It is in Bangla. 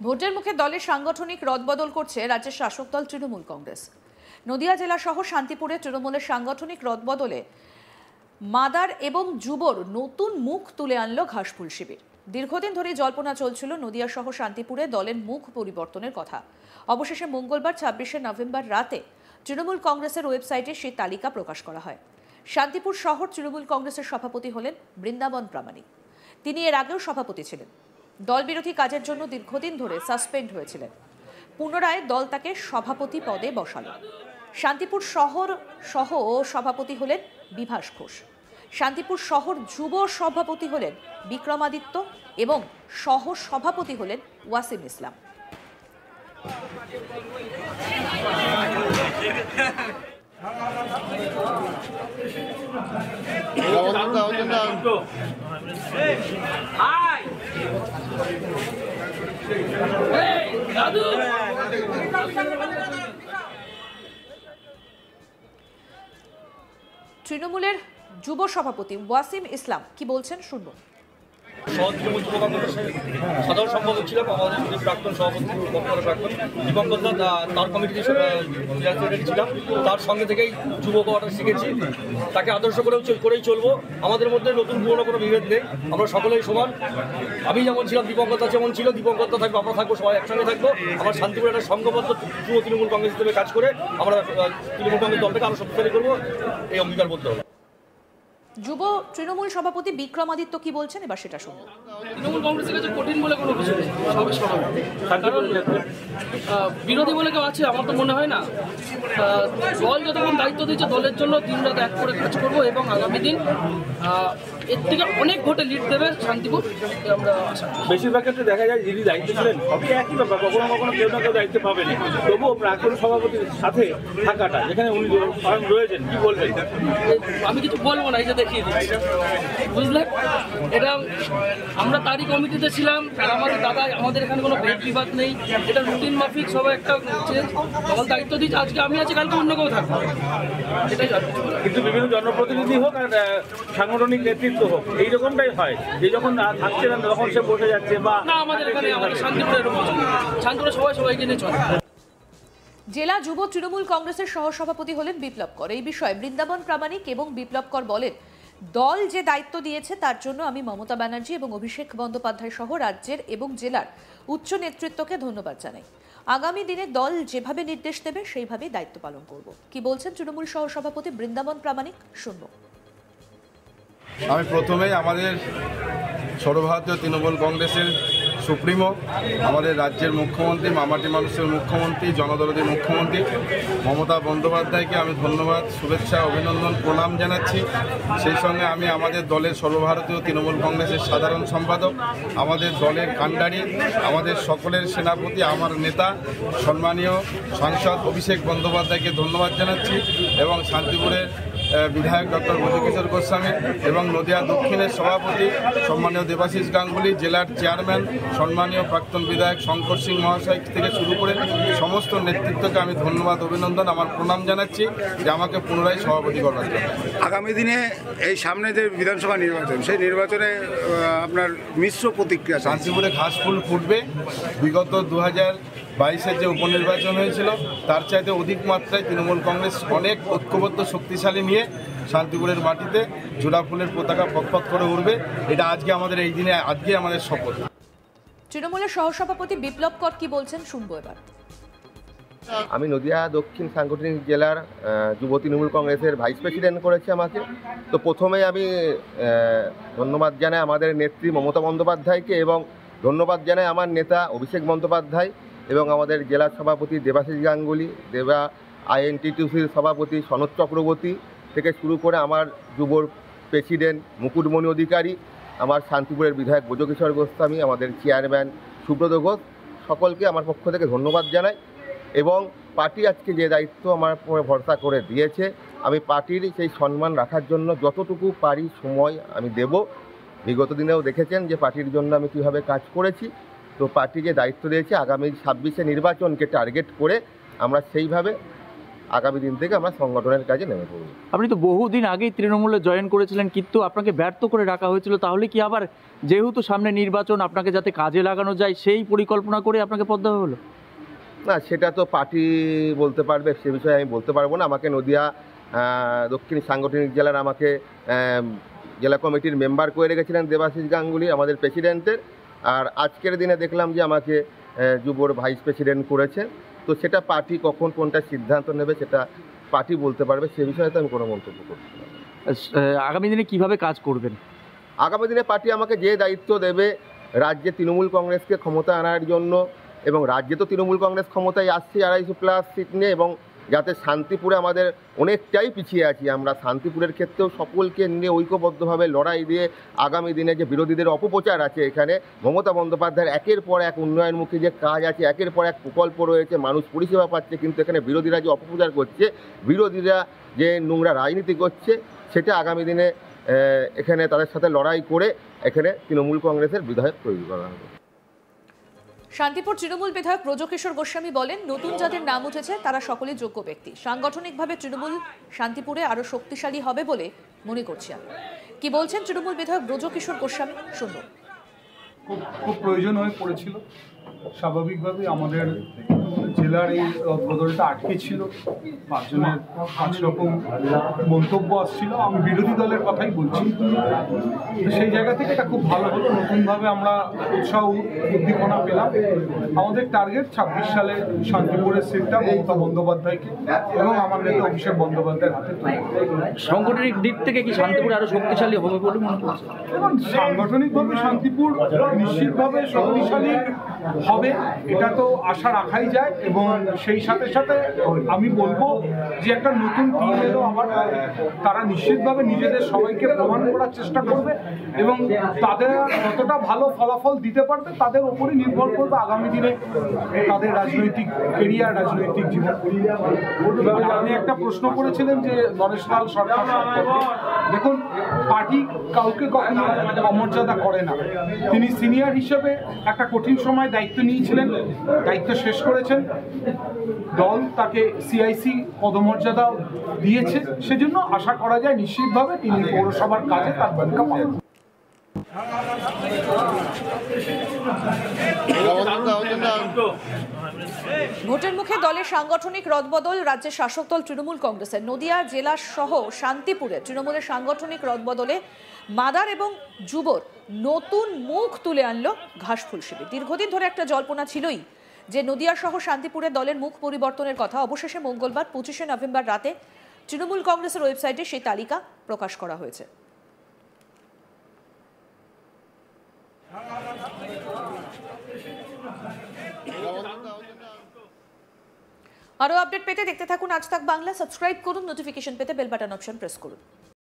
ভোটের মুখে দলের সাংগঠনিক রদবদল করছে রাজ্যের শাসক দল তৃণমূল কংগ্রেস। নদিয়া জেলা সহ শান্তিপুরে তৃণমূলের সাংগঠনিক রদবদলে মাদার এবং যুবর নতুন মুখ তুলে আনলো ঘাসফুল শিবির। দীর্ঘদিন ধরে জল্পনা চলছিল নদিয়া সহ শান্তিপুরে দলের মুখ পরিবর্তনের কথা। অবশেষে মঙ্গলবার 26শে নভেম্বর রাতে তৃণমূল কংগ্রেসের ওয়েবসাইটে সেই তালিকা প্রকাশ করা হয়। শান্তিপুর শহর তৃণমূল কংগ্রেসের সভাপতি হলেন বৃন্দাবন প্রামাণিক। তিনি এর আগেও সভাপতি ছিলেন। দল বিরোধী কাজের জন্য দীর্ঘদিন ধরে সাসপেন্ড হয়েছিলেন। পুনরায় দল তাকে সভাপতি পদে বসালো। শান্তিপুর শহর সহ সভাপতি হলেন বিভাস ঘোষ। শান্তিপুর শহর যুব সভাপতি হলেন বিক্রমাদিত্য এবং সহ সভাপতি হলেন ওয়াসিম ইসলাম। তৃণমূলের যুব সভাপতি ওয়াসিম ইসলাম কি বলছেন শুনবো। সাধারণ সম্পাদক ছিলাম, আমাদের প্রাক্তন সভাপতি প্রাক্তন দীপঙ্কর দা তার কমিটিতে সেক্রেটারি ছিলাম। তার সঙ্গে থেকেই যুব কোয়ার্টার শিখেছি, তাকে আদর্শ করেই চলবো। আমাদের মধ্যে নতুন পুরনো কোনো বিভেদ নেই, আমরা সকলেই সমান। আমি যেমন ছিলাম দীপঙ্কর দা যেমন ছিল, দীপঙ্কর দা থাকবো, আমরা থাকবো, সবাই একসঙ্গে থাকবো। আমরা শান্তিপুরে একটা সংঘবদ্ধ যুব তৃণমূল কংগ্রেস হিসেবে কাজ করে আমরা তৃণমূল কংগ্রেস দলটাকে আরও শক্তিশালী করবো, এই অঙ্গীকার করতে হবে। যুব তৃণমূল সভাপতি বিক্রমাদিত্য কি বলছেন এবার সেটা শুনুন। তৃণমূল কংগ্রেসের কাছে কঠিন বলে কোনো কিছু নেই, সবই সমান। কারণ বিরোধী বলে কেউ আছে আমার তো মনে হয় না। দল যতক্ষণ দায়িত্ব দিচ্ছে দলের জন্য দিনরাত এক করে কাজ করবো এবং আগামী দিন এর থেকে অনেক ভোটে লিড দেবে শান্তিপুর, আমরা আশা করি। বেশিরভাগ ক্ষেত্রে দেখা যায় যিনি দায়িত্ব ছিলেন সবই একই ব্যাপার, কখনো কখনো কেউ না কেউ দায়িত্ব পাবেন, তবুও প্রাক্তন সভাপতির সাথে থাকাটা যেখানে উনি স্বয়ং রয়েছেন, কি বলবেন? আমি কিছু বলবো না, এই যে দেখিয়ে দিচ্ছি, বুঝলেন? এটা আমরা তারই কমিটিতে ছিলাম, আর আমাদের দাদা, আমাদের এখানে কোনো ভেদ বিবাদ নেই, এটা রুটিন মাফিক সবাই একটা দল দায়িত্ব দিচ্ছে। আজকে আমি আছি, কালকে অন্য কেউ থাকবো, এটাই জানি। কিন্তু বিভিন্ন জনপ্রতিনিধি হোক আর সাংগঠনিক নেতৃত্ব হোক, এইরকমটাই হয় যে যখন থাকছে না তখন সে বসে যাচ্ছে বা না, আমাদের এখানে আমাদের শান্তিপুরে সবাই সবাইকে নিয়ে চলে। জেলা যুব তৃণমূল কংগ্রেসের সহসভাপতি হলেন বিপ্লব কর। এই বিষয়ে বৃন্দাবন প্রামাণিক এবং বিপ্লব কর বলেন, দল যে দায়িত্ব দিয়েছে তার জন্য আমি মমতা ব্যানার্জি এবং অভিষেক বন্দ্যোপাধ্যায় সহ রাজ্যের এবং জেলার উচ্চ নেতৃত্বকে ধন্যবাদ জানাই। আগামী দিনে দল যেভাবে নির্দেশ দেবে সেইভাবেই দায়িত্ব পালন করব। কি বলছেন তৃণমূল সহসভাপতি বৃন্দাবন প্রামাণিক শুনব। আমি প্রথমেই আমাদের সর্বভারতীয় তৃণমূল কংগ্রেসের সুপ্রিমো, আমাদের রাজ্যের মুখ্যমন্ত্রী, মামাটি মানুষের মুখ্যমন্ত্রী, জনদরদী মুখ্যমন্ত্রী মমতা বন্দ্যোপাধ্যায়কে আমি ধন্যবাদ, শুভেচ্ছা, অভিনন্দন, প্রণাম জানাচ্ছি। সেই সঙ্গে আমি আমাদের দলের সর্বভারতীয় তৃণমূল কংগ্রেসের সাধারণ সম্পাদক, আমাদের দলের কাণ্ডারি, আমাদের সকলের সেনাপতি, আমার নেতা সম্মানীয় সাংসদ অভিষেক বন্দ্যোপাধ্যায়কে ধন্যবাদ জানাচ্ছি এবং শান্তিপুরের বিধায়ক ডক্টর মধুকিশোর গোস্বামী এবং নদিয়া দক্ষিণের সভাপতি সম্মানীয় দেবাশিস গাঙ্গুলি, জেলার চেয়ারম্যান সম্মানীয় প্রাক্তন বিধায়ক শঙ্কর সিং মহাশয় থেকে শুরু করে সমস্ত নেতৃত্বকে আমি ধন্যবাদ, অভিনন্দন, আমার প্রণাম জানাচ্ছি যে আমাকে পুনরায় সভাপতি করার জন্য। আগামী দিনে এই সামনে যে বিধানসভা নির্বাচন, সেই নির্বাচনে আপনার মিশ্র প্রতিক্রিয়া। শান্তিপুরে ঘাসফুল ফুটবে। বিগত 2022-এর যে উপনির্বাচন হয়েছিল তার চাইতে অধিক মাত্রায় তৃণমূল কংগ্রেস অনেক ঐক্যবদ্ধ শক্তিশালী নিয়ে শান্তিপুরের মাটিতে জোড়া ফুলের পতাকা ফকফক করে উঠবে। এটা আজকে আমাদের এই দিনে আজকে আমাদের শপথ। তৃণমূলের সহসভাপতি বিপ্লব কর কি বলছেন শুনবো এবার। আমি নদিয়া দক্ষিণ সাংগঠনিক জেলার যুব তৃণমূল কংগ্রেসের ভাইস প্রেসিডেন্ট করেছে আমাকে। তো প্রথমেই আমি ধন্যবাদ জানাই আমাদের নেত্রী মমতা বন্দ্যোপাধ্যায়কে এবং ধন্যবাদ জানাই আমার নেতা অভিষেক বন্দ্যোপাধ্যায় এবং আমাদের জেলা সভাপতি দেবাশিস গাঙ্গুলি, দেবা INTTUCর সভাপতি সনৎ চক্রবর্তী থেকে শুরু করে আমার যুবর প্রেসিডেন্ট মুকুটমণি অধিকারী, আমার শান্তিপুরের বিধায়ক ব্রজকিশোর গোস্বামী, আমাদের চেয়ারম্যান সুব্রত ঘোষ, সকলকে আমার পক্ষ থেকে ধন্যবাদ জানাই। এবং পার্টি আজকে যে দায়িত্ব আমার উপরে ভরসা করে দিয়েছে, আমি পার্টির সেই সম্মান রাখার জন্য যতটুকু পারি সময় আমি দেব। বিগত দিনেও দেখেছেন যে পার্টির জন্য আমি কীভাবে কাজ করেছি। তো পার্টি যে দায়িত্ব দিয়েছে আগামী 26শে নির্বাচনকে টার্গেট করে আমরা সেইভাবে আগামী দিন থেকে আমরা সংগঠনের কাজে নেমে পড়ব। আপনি তো বহুদিন আগেই তৃণমূলে জয়েন করেছিলেন, কিন্তু আপনাকে ব্যর্থ করে রাখা হয়েছিল। তাহলে কি আবার যেহেতু সামনে নির্বাচন, আপনাকে যাতে কাজে লাগানো যায় সেই পরিকল্পনা করে আপনাকে পদ দেওয়া হলো? না, সেটা তো পার্টি বলতে পারবে, সে বিষয়ে আমি বলতে পারবো না। আমাকে নদিয়া দক্ষিণ সাংগঠনিক জেলার আমাকে জেলা কমিটির মেম্বার করে রেখেছিলেন দেবাশিস গাঙ্গুলি, আমাদের প্রেসিডেন্টের। আর আজকের দিনে দেখলাম যে আমাকে যুবর ভাইস প্রেসিডেন্ট করেছে। তো সেটা পার্টি কখন কোনটা সিদ্ধান্ত নেবে সেটা পার্টি বলতে পারবে, সে বিষয়ে তো আমি কোনো মন্তব্য করতে পারবো না। আগামী দিনে কিভাবে কাজ করবেন? আগামী দিনে পার্টি আমাকে যে দায়িত্ব দেবে রাজ্যে তৃণমূল কংগ্রেসকে ক্ষমতা আনার জন্য, এবং রাজ্যে তো তৃণমূল কংগ্রেস ক্ষমতায় আসছে 250+ সিট নিয়ে, এবং যাতে শান্তিপুরে আমাদের অনেকটাই পিছিয়ে আছি, আমরা শান্তিপুরের ক্ষেত্রেও সকলকে নিয়ে ঐক্যবদ্ধভাবে লড়াই দিয়ে আগামী দিনে যে বিরোধীদের অপপ্রচার আছে, এখানে মমতা বন্দ্যোপাধ্যায়ের একের পর এক উন্নয়নমুখী যে কাজ আছে, একের পর এক প্রকল্প রয়েছে, মানুষ পরিষেবা পাচ্ছে, কিন্তু এখানে বিরোধীরা যে অপপ্রচার করছে, বিরোধীরা যে নোংরা রাজনীতি করছে, সেটা আগামী দিনে এখানে তাদের সাথে লড়াই করে এখানে তৃণমূল কংগ্রেসের বিধায়ক তৈরি করা হবে। শান্তিপুর তৃণমূল বিধায়ক ব্রজকিশোর গোস্বামী বলেন, নতুন যাদের নাম উঠেছে তারা সকলেই যোগ্য ব্যক্তি। সাংগঠনিকভাবে তৃণমূল শান্তিপুরে আরো শক্তিশালী হবে বলে মনে করছি আমি। কি বলছেন তৃণমূল বিধায়ক ব্রজকিশোর গোস্বামী, শুনুন। খুব প্রয়োজন হয়ে পড়েছিল। স্বাভাবিকভাবেই আমাদের জেলার এই বদলটা আটকে ছিল, 5 জনের 5 রকম মন্তব্য আসছিল। আমি বিরোধী দলের কথাই বলছি। তো সেই জায়গা থেকে এটা খুব ভালো হলো, নতুনভাবে আমরা উৎসাহ উদ্দীপনা পেলাম। আমাদের টার্গেট 26 সালে শান্তিপুরের সিটটা মমতা বন্দ্যোপাধ্যায়কে এবং আমার নেতা অভিষেক বন্দ্যোপাধ্যায়ের হাতে তুলে। সাংগঠনিক দিক থেকে কি শান্তিপুর আরো শক্তিশালী হবে বলে মনে করছেন? এবং সাংগঠনিকভাবে শান্তিপুর নিশ্চিতভাবে শক্তিশালী হবে, এটা তো আশা রাখাই যায়। এবং সেই সাথে সাথে আমি বলবো যে একটা নতুন টিম এলো আবার, তারা নিশ্চিতভাবে নিজেদের সবাইকে প্রমাণ করার চেষ্টা করবে এবং তাদের কতটা ভালো ফলাফল দিতে পারবে তাদের ওপরই নির্ভর করবে আগামী দিনে তাদের রাজনৈতিক কেরিয়ার, রাজনৈতিক জীবন। আপনি একটা প্রশ্ন করেছিলেন যে নরেশ লাল সরকার সম্পর্কে। দেখুন, পার্টি কাউকে কখনো অমর্যাদা করে না। তিনি সিনিয়র হিসেবে একটা কঠিন সময় দায়িত্ব নিয়েছিলেন, দায়িত্ব শেষ করেছেন, দল তাকে সিআইসি পদমর্যাদা দিয়েছে। সেজন্য আশা করা যায় নিশ্চিতভাবে তিনি পৌরসভার কাজে তার ভূমিকা পালন করবেন। ভোটের মুখে দলের সাংগঠনিক রদবদল রাজ্যের শাসক দল তৃণমূল কংগ্রেসের। নদিয়া জেলা সহ শান্তিপুরে তৃণমূলের সাংগঠনিক রদবদলে মাদার এবং যুবর নতুন মুখ তুলে আনলো ঘাসফুল শিবির। দীর্ঘদিন ধরে একটা জল্পনা ছিলই যে নদিয়া সহ শান্তিপুরে দলের মুখ পরিবর্তনের কথা। অবশেষে মঙ্গলবার 25শে নভেম্বর রাতে তৃণমূল কংগ্রেসের ওয়েবসাইটে সেই তালিকা প্রকাশ করা হয়েছে। আরো আপডেট পেতে দেখতে থাকুন আজ তাক বাংলা। সাবস্ক্রাইব করুন, নোটিফিকেশন পেতে বেল বাটন অপশন প্রেস করুন।